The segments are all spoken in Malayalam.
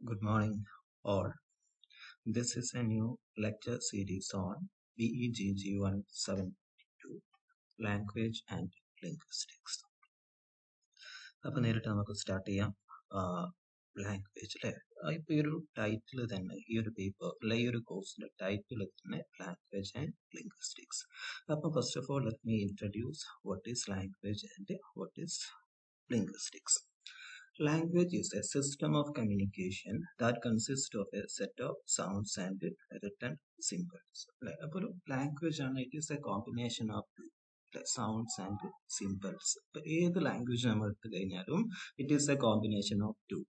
Good morning, all. This is a new lecture series on BEGG172 Language and Linguistics. അപ്പോൾ നേരിട്ട് നമുക്ക് സ്റ്റാർട്ട് ചെയ്യാം. ലാംഗ്വേജ് അല്ലേ, ഇപ്പോൾ ഈ ഒരു ടൈറ്റിൽ തന്നെ ഈ ഒരു പേപ്പർ അല്ലെ ഈ ഒരു കോഴ്സിന്റെ ടൈറ്റിൽ തന്നെ ലാംഗ്വേജ് ആൻഡ് ലിംഗ്വിസ്റ്റിക്സ്. അപ്പോൾ first of all let me introduce what is language and what is linguistics. Language is a system of communication that consists of a set of sounds and written symbols. അപ്പോൾ ഒരു ലാംഗ്വേജ് ആണ്, it is A combination of sounds and symbols. ഇപ്പൊ ഏത് ലാംഗ്വേജ് നമ്മൾ എടുത്തു കഴിഞ്ഞാലും it is A combination of two.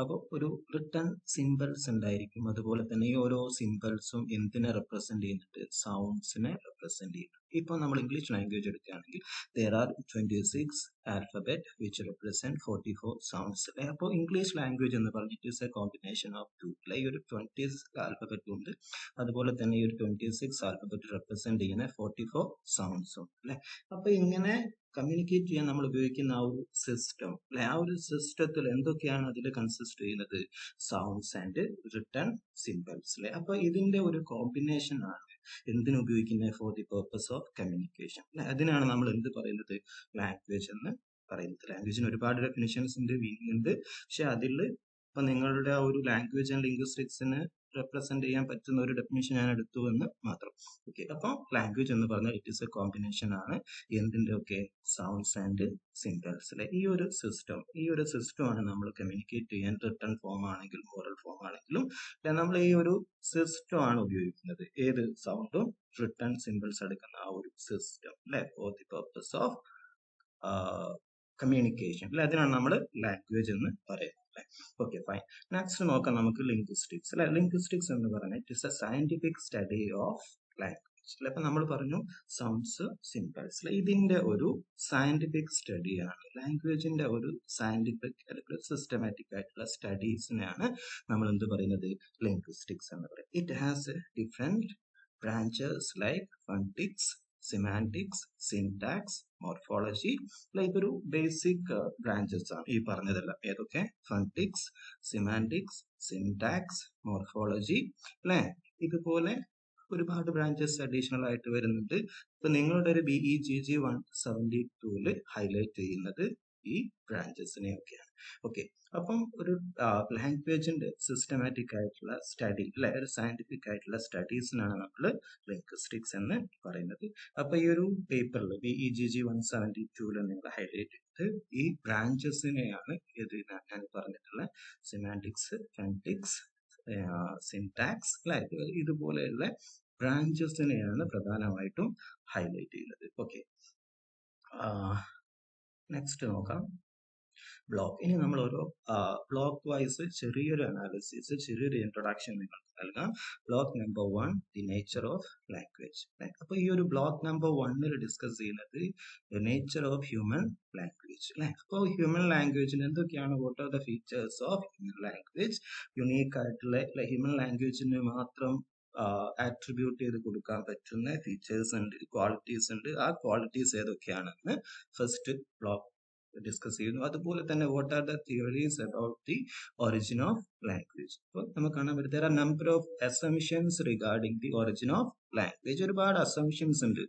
അപ്പോൾ ഒരു റിട്ടൺ സിംബൽസ് ഉണ്ടായിരിക്കും. അതുപോലെ തന്നെ ഈ ഓരോ സിംബൽസും എന്തിനെ റെപ്രസെന്റ് ചെയ്യുന്നുണ്ട്? സൗണ്ട്സിനെ റെപ്രസെന്റ് ചെയ്യുന്നു. ഇപ്പോൾ നമ്മൾ ഇംഗ്ലീഷ് ലാംഗ്വേജ് എടുക്കുകയാണെങ്കിൽ there are 26 alphabet which represent 44 sounds. അപ്പോൾ ഇംഗ്ലീഷ് ലാംഗ്വേജ് എന്ന് പറഞ്ഞിട്ട് is A combination of two. ഈ ഒരു 20 ആൽഫബറ്റ് ഉണ്ട്, അതുപോലെ തന്നെ ഈ ഒരു 26 ആൽഫബറ്റ് റെപ്രസെന്റ് ചെയ്യുന്ന 44 സൗണ്ട്സും അല്ലെ. അപ്പൊ ഇങ്ങനെ കമ്മ്യൂണിക്കേറ്റ് ചെയ്യാൻ നമ്മൾ ഉപയോഗിക്കുന്ന ആ ഒരു സിസ്റ്റം അല്ലെ, ആ ഒരു സിസ്റ്റത്തിൽ എന്തൊക്കെയാണ് അതിൽ കൺസിസ്റ്റ് ചെയ്യുന്നത്? സൗണ്ട്സ് ആൻഡ് റിട്ടൺ സിംബൽസ് അല്ലെ. അപ്പൊ ഇതിന്റെ ഒരു കോമ്പിനേഷൻ ആണ് എന്തിനുപയോഗിക്കുന്നത്? For the purpose of communication അല്ലെ. അതിനാണ് നമ്മൾ എന്ത് പറയുന്നത്? ലാംഗ്വേജ് എന്ന് പറയുന്നത്. ലാംഗ്വേജിന് ഒരുപാട് ഡെഫിനിഷൻസ് ഉണ്ട്, മീനിങ് ഉണ്ട്. പക്ഷെ അതിൽ ഇപ്പൊ നിങ്ങളുടെ ആ ഒരു ലാംഗ്വേജ് ആൻഡ് ലിംഗ്വിസ്റ്റിക്സിന് റെപ്രസെന്റ് ചെയ്യാൻ പറ്റുന്ന ഒരു ഡെഫിനിഷൻ ഞാൻ എടുത്തു എന്ന് മാത്രം. ഓക്കെ, അപ്പോൾ ലാംഗ്വേജ് എന്ന് പറഞ്ഞാൽ ഇറ്റ് ഈസ് എ കോമ്പിനേഷൻ ആണ് എന്തിന്റെ ഒക്കെ? സൗണ്ട്സ് ആൻഡ് സിംബൽസ് അല്ലെ. ഈ ഒരു സിസ്റ്റം ആണ് നമ്മൾ കമ്മ്യൂണിക്കേറ്റ് ചെയ്യാൻ, റിട്ടൺ ഫോം ആണെങ്കിലും ഓറൽ ഫോം ആണെങ്കിലും നമ്മൾ ഈ ഒരു സിസ്റ്റം ആണ് ഉപയോഗിക്കുന്നത്. ഏത്? സൗണ്ടും റിട്ടൺ സിംബൽസ് എടുക്കുന്ന ആ ഒരു സിസ്റ്റം അല്ലെ, for the purpose of communication അല്ലെ. അതിനാണ് നമ്മൾ ലാംഗ്വേജ് എന്ന് പറയുന്നത്. Okay, fine. നെക്സ്റ്റ് നോക്കാം നമുക്ക് ലിംഗ്വിസ്റ്റിക്സ് അല്ലെ. ലിംഗ്വിസ്റ്റിക്സ് എന്ന് പറഞ്ഞാൽ it is A scientific study of language അല്ലെ. അപ്പൊ നമ്മൾ പറഞ്ഞു സൗണ്ട്സ്, സിംബൽസ്. ഇതിന്റെ ഒരു സയന്റിഫിക് സ്റ്റഡിയാണ്. ലാംഗ്വേജിന്റെ ഒരു സയന്റിഫിക് അല്ലെങ്കിൽ സിസ്റ്റമാറ്റിക് ആയിട്ടുള്ള സ്റ്റഡീസിനെയാണ് നമ്മൾ എന്ത് പറയുന്നത്? ലിംഗ്വിസ്റ്റിക്സ് എന്ന് പറയുന്നത്. It has different branches like phonetics, semantics, syntax, morphology. ഇതൊരു ബേസിക് ബ്രാഞ്ചസ് ആണ് ഈ പറഞ്ഞതെല്ലാം. ഏതൊക്കെ? ഫണ്ടിക്സ്, സെമാന്റിക്സ്, സിന്റാക്സ്, മോർഫോളജി അല്ലെ. ഇതുപോലെ ഒരുപാട് ബ്രാഞ്ചസ് അഡീഷണൽ ആയിട്ട് വരുന്നുണ്ട്. ഇപ്പൊ നിങ്ങളുടെ ഒരു BEGG172 ഹൈലൈറ്റ് ചെയ്യുന്നത് ഈ ബ്രാഞ്ചസിനെയൊക്കെയാണ്. ഓക്കെ, അപ്പം ഒരു ലാംഗ്വേജിന്റെ സിസ്റ്റമാറ്റിക് ആയിട്ടുള്ള സ്റ്റഡി അല്ലെ, ഒരു സയന്റിഫിക് ആയിട്ടുള്ള സ്റ്റഡീസിനാണ് നമ്മൾ ലിംഗ്വിസ്റ്റിക്സ് എന്ന് പറയുന്നത്. അപ്പൊ ഈ ഒരു പേപ്പറിൽ BEGG172 നിങ്ങൾ ഹൈലൈറ്റ് ചെയ്ത് ഈ ബ്രാഞ്ചസിനെയാണ് ഞാൻ പറഞ്ഞിട്ടുള്ള സെമാന്റിക്സ്, ഫണ്ടിക്സ്, സിന്റാക്സ് അല്ലെ, ഇതുപോലെയുള്ള ബ്രാഞ്ചസിനെയാണ് പ്രധാനമായിട്ടും ഹൈലൈറ്റ് ചെയ്യുന്നത്. ഓക്കെ, നെക്സ്റ്റ് നോക്കാം. ബ്ലോക്ക്. ഇനി നമ്മൾ ഓരോ ബ്ലോക്ക് വൈസ് ചെറിയൊരു അനാലിസിസ്, ചെറിയൊരു ഇൻട്രൊഡക്ഷൻ നിങ്ങൾക്ക് നൽകാം. Block number 1, the nature of language. അപ്പൊ ഈ ഒരു ബ്ലോക്ക് നമ്പർ 1 ഡിസ്കസ് ചെയ്യുന്നത് നേച്ചർ ഓഫ് ഹ്യൂമൻ ലാംഗ്വേജ് അല്ലെ. അപ്പോൾ ഹ്യൂമൻ ലാംഗ്വേജിന് എന്തൊക്കെയാണ്? What are the features of human language? Unique ആയിട്ടുള്ള ഹ്യൂമൻ ലാംഗ്വേജിന് മാത്രം ആട്രിബ്യൂട്ട് ചെയ്ത് കൊടുക്കാൻ പറ്റുന്ന ഫീച്ചേഴ്സ് ഉണ്ട്, ക്വാളിറ്റീസ് ഉണ്ട്. ആ ക്വാളിറ്റീസ് ഏതൊക്കെയാണെന്ന് ഫസ്റ്റ് ബ്ലോക്ക് ഡിസ്കസ് ചെയ്യുന്നു. അതുപോലെ തന്നെ what are the theories about the origin of language. അപ്പോൾ നമുക്ക് കാണാൻ പറ്റും there are number of assumptions regarding the origin of language. ഒരുപാട് അസംഷൻസ് ഉണ്ട്.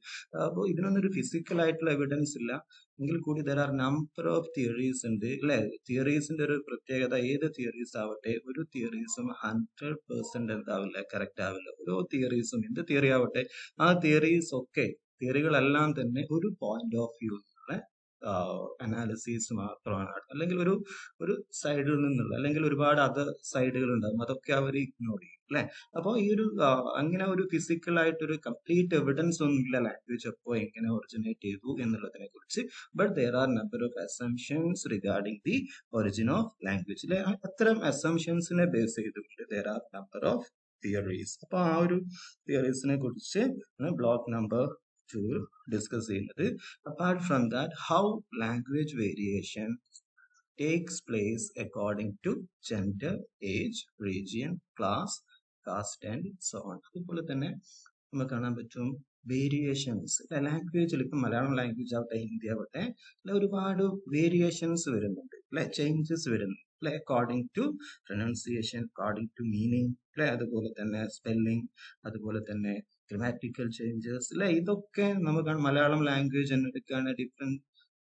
അപ്പോൾ ഇതിനൊന്നും ഒരു ഫിസിക്കൽ ആയിട്ടുള്ള എവിഡൻസ് ഇല്ല എങ്കിൽ കൂടി there are number of theories ഉണ്ട് അല്ലെ. തിയറീസിന്റെ ഒരു പ്രത്യേകത, ഏത് തിയറീസ് ആവട്ടെ, ഒരു തിയറീസും 100% എന്താവില്ല, കറക്റ്റ് ആവില്ല. ഓരോ തിയറീസും, എന്ത് തിയറി ആവട്ടെ, ആ തിയറികളെല്ലാം തന്നെ ഒരു പോയിന്റ് ഓഫ് വ്യൂ അനാലിസിസ് മാത്രമാണ്. അല്ലെങ്കിൽ ഒരു സൈഡിൽ നിന്നുള്ള, അല്ലെങ്കിൽ ഒരുപാട് അതർ സൈഡുകൾ ഉണ്ടാകും, അതൊക്കെ അവർ ഇഗ്നോർ ചെയ്യും അല്ലെ. അപ്പോൾ ഈ ഒരു അങ്ങനെ ഒരു ഫിസിക്കൽ ആയിട്ടൊരു കംപ്ലീറ്റ് എവിഡൻസ് ഒന്നുമില്ല ലാംഗ്വേജ് എപ്പോ എങ്ങനെ ഒറിജിനേറ്റ് ചെയ്തു എന്നുള്ളതിനെ കുറിച്ച്. But there are number of assumptions regarding the origin of language. അത്തരം അസംഷൻസിനെ ബേസ് ചെയ്തുകൊണ്ട് there are number of theories. അപ്പൊ ആ ഒരു തിയറീസിനെ കുറിച്ച് ബ്ലോക്ക് നമ്പർ 2 ഡിസ്കസ് ചെയ്യുന്നത്. Apart from that, how language variation takes place according to gender, age, region, class, caste and so on. അതുപോലെ തന്നെ നമുക്ക് കാണാൻ പറ്റും വേരിയേഷൻസ് ലാംഗ്വേജിൽ. ഇപ്പം മലയാളം ലാംഗ്വേജ് ആവട്ടെ, ഹിന്ദി ആവട്ടെ, ഒരുപാട് വേരിയേഷൻസ് വരുന്നുണ്ട് ചേഞ്ചസ് വരുന്നു according to pronunciation, according to meaning അതുപോലെ തന്നെ സ്പെല്ലിംഗ്, അതുപോലെ തന്നെ ഗ്രാമാറ്റിക്കൽ ചേഞ്ചസ് ഇതൊക്കെ നമുക്ക് മലയാളം ലാംഗ്വേജ് തന്നെ എടുക്കുകയാണെങ്കിൽ ഡിഫറെന്റ്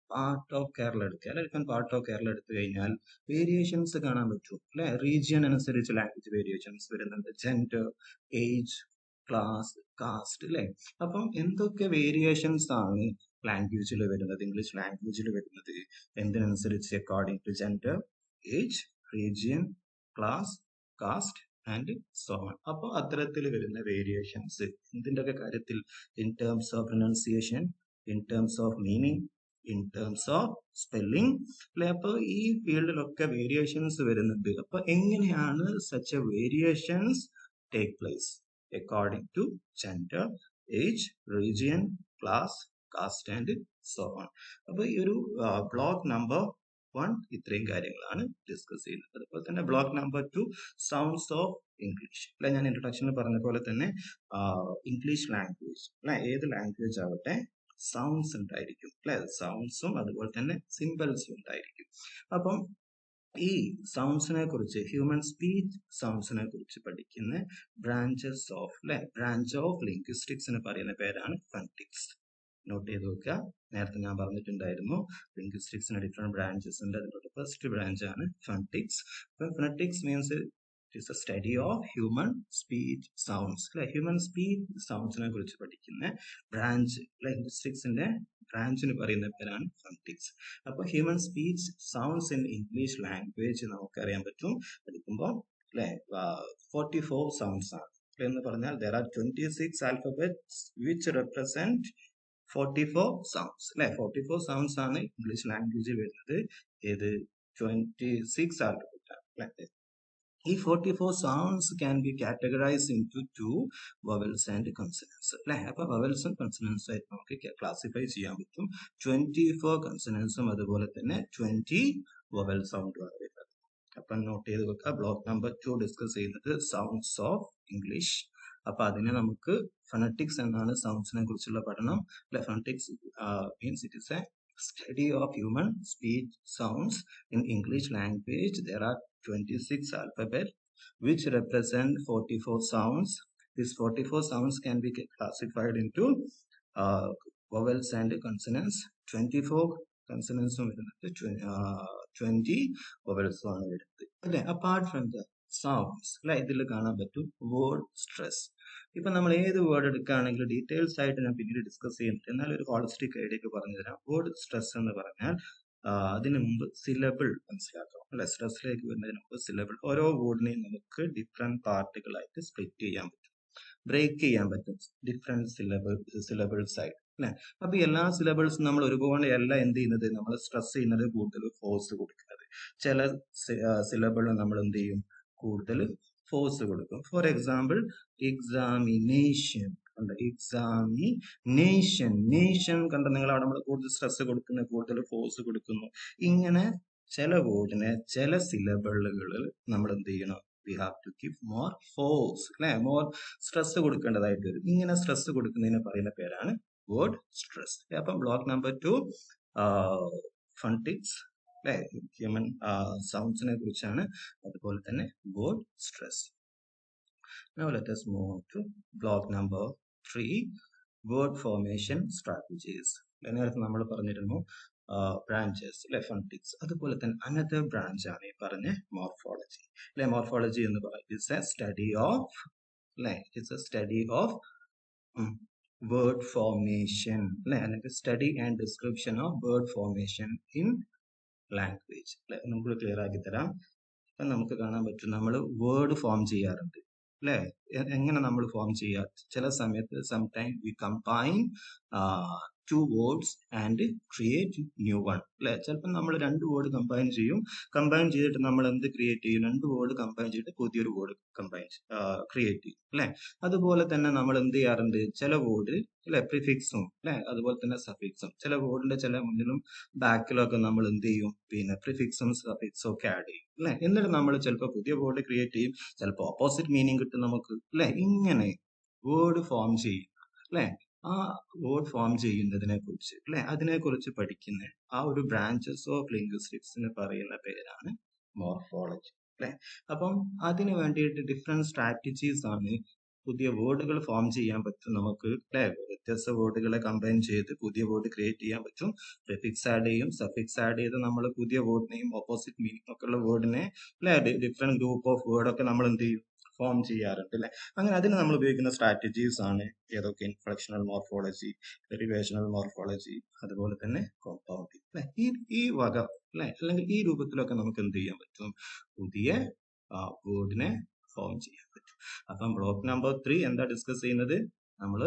പാർട്ട് ഓഫ് കേരള എടുക്കുക ഡിഫറെന്റ് പാർട്ട് ഓഫ് കേരള എടുത്തു കഴിഞ്ഞാൽ വേരിയേഷൻസ് കാണാൻ പറ്റും റീജിയൻ അനുസരിച്ച് ലാംഗ്വേജ് വേരിയേഷൻസ് വരുന്നുണ്ട്, ജെൻഡർ, ഏജ്, ക്ലാസ്, കാസ്റ്റ് അപ്പം എന്തൊക്കെ വേരിയേഷൻസ് ആണ് ലാംഗ്വേജിൽ വരുന്നത്, ഇംഗ്ലീഷ് ലാംഗ്വേജിൽ വരുന്നത് എന്തിനനുസരിച്ച് according to gender, age, region, class, caste and so on. അപ്പോൾ അത്തരത്തിൽ വരുന്ന വേരിയേഷൻസ് എന്തിൻ്റെ ഒക്കെ കാര്യത്തിൽ, in terms of pronunciation, in terms of meaning, in terms of spelling അപ്പൊ ഈ ഫീൽഡിലൊക്കെ വേരിയേഷൻസ് വരുന്നുണ്ട്. അപ്പൊ എങ്ങനെയാണ് such a variations take place according to gender, age, region, class, caste and so on. അപ്പൊ ഈ ഒരു ബ്ലോക്ക് നമ്പർ 1 ഇത്രയും കാര്യങ്ങളാണ് ഡിസ്കസ് ചെയ്യുന്നത്. അതുപോലെ തന്നെ block number 2 sounds of English ഞാൻ ഇൻട്രൊഡക്ഷനിൽ പറഞ്ഞ പോലെ തന്നെ ഇംഗ്ലീഷ് ലാംഗ്വേജ് ഏത് ലാംഗ്വേജ് ആവട്ടെ സൗണ്ട്സ് ഉണ്ടായിരിക്കും സൗണ്ട്സും അതുപോലെ തന്നെ സിംബൽസും ഉണ്ടായിരിക്കും. അപ്പം ഈ സൗണ്ട്സിനെ കുറിച്ച്, ഹ്യൂമൻ സ്പീച്ച് സൗണ്ട്സിനെ കുറിച്ച് പഠിക്കുന്ന ബ്രാഞ്ചസ് ഓഫ് ബ്രാഞ്ച് ഓഫ് ലിംഗ്വിസ്റ്റിക്സിന് പറയുന്ന പേരാണ് ഫൊണറ്റിക്സ്. നോട്ട് ചെയ്ത് നോക്കുക. നേരത്തെ ഞാൻ പറഞ്ഞിട്ടുണ്ടായിരുന്നു ലിംഗ്വിസ്റ്റിക്സിന് ഡിഫറെന്റ് ബ്രാഞ്ചസ് ഉണ്ട്. അതിൻ്റെ ഫസ്റ്റ് ബ്രാഞ്ച് ആണ് phonetics. Phonetics means it's a study of human speech sounds human speech സൗണ്ട്സിനെ കുറിച്ച് പഠിക്കുന്ന ബ്രാഞ്ച് ലിംഗ്വിസ്റ്റിക്സിന്റെ ബ്രാഞ്ചിന് പറയുന്ന പേരാണ് ഫൊണറ്റിക്സ്. അപ്പൊ human speech sounds in English language നമുക്കറിയാൻ പറ്റും പഠിക്കുമ്പോൾ 44 സൗണ്ട്സ് ആണ് എന്ന് പറഞ്ഞാൽ there are 26 alphabets which represent 44 sounds 44 sounds ആണ് ഇംഗ്ലീഷ് ലാംഗ്വേജിൽ വരുന്നത്. ഏത് 26 alphabet ആണ്. ഈ 44 sounds can be categorized into 2 vowels and consonants അപ്പൊ vowels ഉം consonants ആയിട്ട് നമുക്ക് ക്ലാസിഫൈ ചെയ്യാൻ പറ്റും. 24 consonants ഉം അതുപോലെ തന്നെ 20 vowel sound ആണ് വരുന്നത്. അപ്പൊ നോട്ട് ചെയ്ത് വെക്കുക. ബ്ലോക്ക് നമ്പർ 2 ഡിസ്കസ് ചെയ്യുന്നത് സൗണ്ട്സ് ഓഫ് ഇംഗ്ലീഷ്. അപ്പൊ അതിനെ നമുക്ക് ഫൊണറ്റിക്സ് എന്നാണ് സൗണ്ട്സിനെ കുറിച്ചുള്ള പഠനം. Phonetics means it is A study of human speech sounds in English language. There are 26 alphabets which represent 44 sounds. These 44 sounds can be classified into vowels and consonants. 24 consonants are 20 vowels are apart from the sounds ഇതിൽ കാണാൻ പറ്റും വേർഡ് സ്ട്രെസ്. ഇപ്പൊ നമ്മൾ ഏത് വേർഡ് എടുക്കുകയാണെങ്കിലും ഡീറ്റെയിൽസ് ആയിട്ട് ഞാൻ പിന്നീട് ഡിസ്കസ് ചെയ്യുന്നുണ്ട്. എന്നാൽ ഒരു ഹോളിസ്റ്റിക് ഐഡിയ ഒക്കെ പറഞ്ഞു തരാം. വേർഡ് സ്ട്രെസ് എന്ന് പറഞ്ഞാൽ അതിന് മുമ്പ് സിലബിൾ മനസ്സിലാക്കാം സ്ട്രെസ്സിലേക്ക് വരുന്നതിന് മുമ്പ് സിലബിൾ. ഓരോ വേർഡിനെയും നമുക്ക് ഡിഫറെന്റ് പാർട്ടുകളായിട്ട് സ്പ്ലിറ്റ് ചെയ്യാൻ പറ്റും, ബ്രേക്ക് ചെയ്യാൻ പറ്റും ഡിഫറെന്റ് സിലബിൾസ് ആയിട്ട് അപ്പൊ എല്ലാ സിലബിൾസും നമ്മൾ ഒരുപോലെ അല്ല എന്ത് ചെയ്യുന്നത്, നമ്മൾ സ്ട്രെസ് ചെയ്യുന്നത് കൂടുതൽ ഫോഴ്സ് കൊടുക്കുന്നത്. ചില സിലബിൾ നമ്മൾ എന്ത് ചെയ്യും, കൂടുതൽ ഫോഴ്സ് കൊടുക്കും. ഫോർ എക്സാമ്പിൾ എക്സാമിനേഷൻ നേഷൻ കണ്ട നിങ്ങൾ അവിടെ നമ്മൾ കൂടുതൽ സ്ട്രെസ് കൊടുക്കുന്നു, കൂടുതൽ ഫോഴ്സ് കൊടുക്കുന്നു. ഇങ്ങനെ ചില വേർഡിനെ ചില സിലബിളുകൾ നമ്മൾ എന്ത് ചെയ്യണം, we have to give more force more stress കൊടുക്കേണ്ടതായിട്ട് വരും. ഇങ്ങനെ സ്ട്രെസ് കൊടുക്കുന്നതിന് പറയുന്ന പേരാണ് വേർഡ് സ്ട്രെസ്. അപ്പം ബ്ലോക്ക് നമ്പർ 2 ഫൊണറ്റിക്സ് ഹ്യൂമൻ സൗണ്ട്സിനെ കുറിച്ചാണ്, അതുപോലെ തന്നെ word stress. Now let us move on to block number 3 word formation strategies. നേരത്തെ നമ്മൾ പറഞ്ഞിരുന്നു ബ്രാഞ്ചസ് ഫൊണറ്റിക്സ്. അതുപോലെ തന്നെ അനദർ ബ്രാഞ്ച് ആണ് ഈ പറഞ്ഞ മോർഫോളജി. മോർഫോളജി എന്ന് പറയുന്നത് it's a study of word formation അല്ലെങ്കിൽ study and description of word formation in language. നമുക്ക് ക്ലിയർ ആക്കി തരാം. ഇപ്പം നമുക്ക് കാണാൻ പറ്റും നമ്മൾ വേർഡ് ഫോം ചെയ്യാറുണ്ട് എങ്ങനെ നമ്മൾ ഫോം ചെയ്യുക, ചില സമയത്ത് sometime we combine 2 words and create new one ചിലപ്പോൾ നമ്മൾ 2 വേർഡ് കമ്പൈൻ ചെയ്തിട്ട് നമ്മൾ എന്ത് ക്രിയേറ്റ് ചെയ്യും, 2 വേർഡ് കമ്പൈൻ ചെയ്തിട്ട് പുതിയൊരു വേർഡ് ക്രിയേറ്റ് ചെയ്യും അതുപോലെ തന്നെ നമ്മൾ എന്ത് ചെയ്യാറുണ്ട്, ചില വേർഡ് പ്രിഫിക്സും അതുപോലെ തന്നെ സഫിക്സും, ചില വേർഡിന്റെ ചില മുന്നിലും ബാക്കിലൊക്കെ നമ്മൾ എന്ത് ചെയ്യും, പിന്നെ പ്രിഫിക്സും സഫിക്സും ഒക്കെ ആഡ് ചെയ്യും എന്നിട്ട് നമ്മൾ ചിലപ്പോൾ പുതിയ വേർഡ് ക്രിയേറ്റ് ചെയ്യും, ചിലപ്പോൾ ഓപ്പോസിറ്റ് മീനിങ് കിട്ടും നമുക്ക് ഇങ്ങനെ വേർഡ് ഫോം ചെയ്യും ആ വേർഡ് ഫോം ചെയ്യുന്നതിനെ കുറിച്ച് അല്ലെ അതിനെക്കുറിച്ച് പഠിക്കുന്ന ആ ഒരു ബ്രാഞ്ചസ് ഓഫ് ലിംഗ്വിസ്റ്റിക്സിന് പറയുന്ന പേരാണ് മോർഫോളജി അല്ലെ. അപ്പം അതിന് വേണ്ടിയിട്ട് ഡിഫറെന്റ് സ്ട്രാറ്റജീസ് ആണ്. പുതിയ വേർഡുകൾ ഫോം ചെയ്യാൻ പറ്റും നമുക്ക് അല്ലെ. വ്യത്യസ്ത വേർഡുകളെ കമ്പൈൻ ചെയ്ത് പുതിയ വേർഡ് ക്രിയേറ്റ് ചെയ്യാൻ പറ്റും. പ്രിഫിക്സ് ആഡ് ചെയ്യും, സഫിക്സ് ആഡ് ചെയ്ത് നമ്മൾ പുതിയ വേർഡിനെയും ഓപ്പോസിറ്റ് മീനിങ് ഒക്കെ ഉള്ള വേർഡിനെ അല്ലെ ഡിഫറെന്റ് ഗ്രൂപ്പ് ഓഫ് വേർഡ് ഒക്കെ നമ്മൾ എന്ത് ചെയ്യും ഫോം ചെയ്യാറുണ്ട് അല്ലെ. അങ്ങനെ അതിന് നമ്മൾ ഉപയോഗിക്കുന്ന സ്ട്രാറ്റജീസ് ആണ് ഏതൊക്കെ ഇൻഫ്ലക്ഷണൽ മോർഫോളജി, ഡെറിവേഷണൽ മോർഫോളജി, അതുപോലെ തന്നെ കോമ്പൗണ്ടിങ് അല്ലെ. ഈ വക അല്ലെ അല്ലെങ്കിൽ ഈ രൂപത്തിലൊക്കെ നമുക്ക് എന്ത് ചെയ്യാൻ പറ്റും പുതിയ വേർഡിനെ ഫോം ചെയ്യാൻ പറ്റും. അപ്പം ബ്ലോക്ക് നമ്പർ 3 എന്താ ഡിസ്കസ് ചെയ്യുന്നത്? നമ്മൾ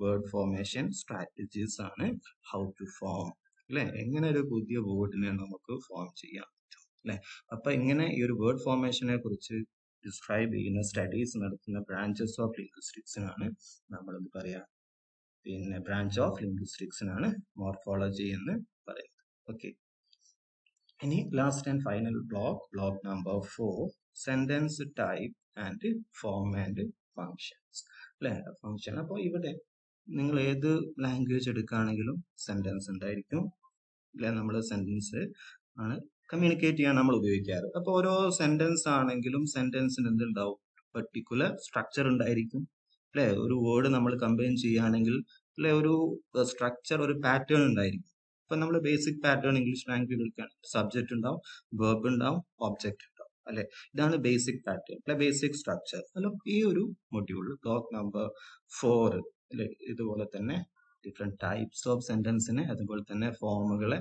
വേർഡ് ഫോർമേഷൻ സ്ട്രാറ്റജീസ് ആണ്. ഹൗ ടു ഫോം അല്ലെ, എങ്ങനെ ഒരു പുതിയ വേർഡിനെ നമുക്ക് ഫോം ചെയ്യാൻ പറ്റും അല്ലെ. അപ്പൊ ഇങ്ങനെ ഈ ഒരു വേർഡ് ഫോർമേഷനെ കുറിച്ച് ഡിസ്ക്രൈബ് ചെയ്യുന്ന സ്റ്റഡീസ് നടത്തുന്ന ബ്രാഞ്ചസ് ഓഫ് ലിംഗ്വിസ്റ്റിക്സിനാണ് നമ്മൾ എന്ത് പറയാ പിന്നെ ബ്രാഞ്ച് ഓഫ് ലിംഗ്വിസ്റ്റിക്സിനാണ് മോർഫോളജി എന്ന് പറയുന്നത്. ഓക്കെ, ഇനി last and final block number 4 sentence type and form and functions അല്ലെ. ഫങ്ഷൻ അപ്പോൾ ഇവിടെ നിങ്ങൾ ഏത് ലാംഗ്വേജ് എടുക്കുകയാണെങ്കിലും സെന്റൻസ് ഉണ്ടായിരിക്കും അല്ലെ. നമ്മൾ സെന്റൻസ് ആണ് കമ്മ്യൂണിക്കേറ്റ് ചെയ്യാൻ നമ്മൾ ഉപയോഗിക്കാറ്. അപ്പൊ ഓരോ സെന്റൻസ് ആണെങ്കിലും സെന്റൻസിന് എന്തുണ്ടാവും പെർട്ടിക്കുലർ സ്ട്രക്ചർ ഉണ്ടായിരിക്കും അല്ലെ. ഒരു വേർഡ് നമ്മൾ കമ്പൈൻ ചെയ്യുകയാണെങ്കിൽ അല്ലെ ഒരു സ്ട്രക്ചർ ഒരു പാറ്റേൺ ഉണ്ടായിരിക്കും. ഇപ്പൊ നമ്മൾ ബേസിക് പാറ്റേൺ ഇംഗ്ലീഷ് ലാംഗ്വേജ് എടുക്കുകയാണെങ്കിൽ സബ്ജക്റ്റ് ഉണ്ടാവും, വെർബ് ഉണ്ടാവും, ഒബ്ജക്റ്റ് ഉണ്ടാവും അല്ലെ. ഇതാണ് ബേസിക് പാറ്റേൺ അല്ലെ, ബേസിക് സ്ട്രക്ചർ അല്ല. ഈ ഒരു മൊഡ്യൂളിൽ ബ്ലോക്ക് നമ്പർ 4 അല്ലെ ഇതുപോലെ തന്നെ ഡിഫറെന്റ് ടൈപ്സ് ഓഫ് സെന്റൻസിനെ അതുപോലെ തന്നെ ഫോമുകളെ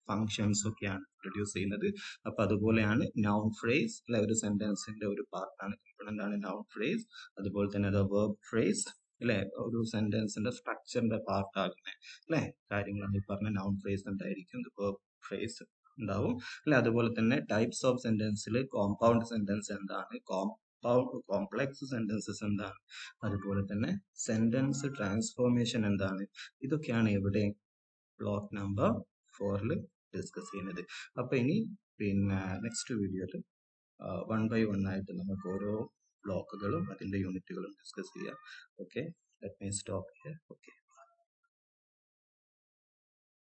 ഫങ്ഷൻസ് ഒക്കെയാണ് ഇൻട്രൊഡ്യൂസ് ചെയ്യുന്നത്. അപ്പൊ അതുപോലെയാണ് നൗൺ ഫ്രേസ് അല്ലെ, ഒരു സെന്റൻസിന്റെ ഒരു പാർട്ടാണ്, കമ്പോണന്റ് ആണ് നൗൺ ഫ്രേസ്. അതുപോലെ തന്നെ വെർബ് ഫ്രേസ് അല്ലെ, ഒരു സെന്റൻസിന്റെ സ്ട്രക്ചറിന്റെ പാർട്ടാകുന്ന അല്ലെ കാര്യങ്ങളാണ് ഈ പറഞ്ഞ നൗൺ ഫ്രേസ് ഉണ്ടായിരിക്കും, വെർബ് ഫ്രേസ് ഉണ്ടാവും അല്ലെ. അതുപോലെ തന്നെ ടൈപ്സ് ഓഫ് സെന്റൻസിൽ കോമ്പൗണ്ട് സെന്റൻസ് എന്താണ്, കോംപ്ലക്സ് സെന്റൻസസ് എന്താണ്, അതുപോലെ തന്നെ സെന്റൻസ് ട്രാൻസ്ഫോർമേഷൻ എന്താണ്, ഇതൊക്കെയാണ് ഇവിടെ ബ്ലോക്ക് നമ്പർ 4 ഡിസ്കസ് ചെയ്യുന്നത്. അപ്പൊ ഇനി പിന്നെ നെക്സ്റ്റ് വീഡിയോയിൽ 1 by 1 ആയിട്ട് നമുക്ക് ഓരോ ബ്ലോക്കുകളും അതിന്റെ യൂണിറ്റുകളും ഡിസ്കസ് ചെയ്യാം. Okay, let me stop here. Okay.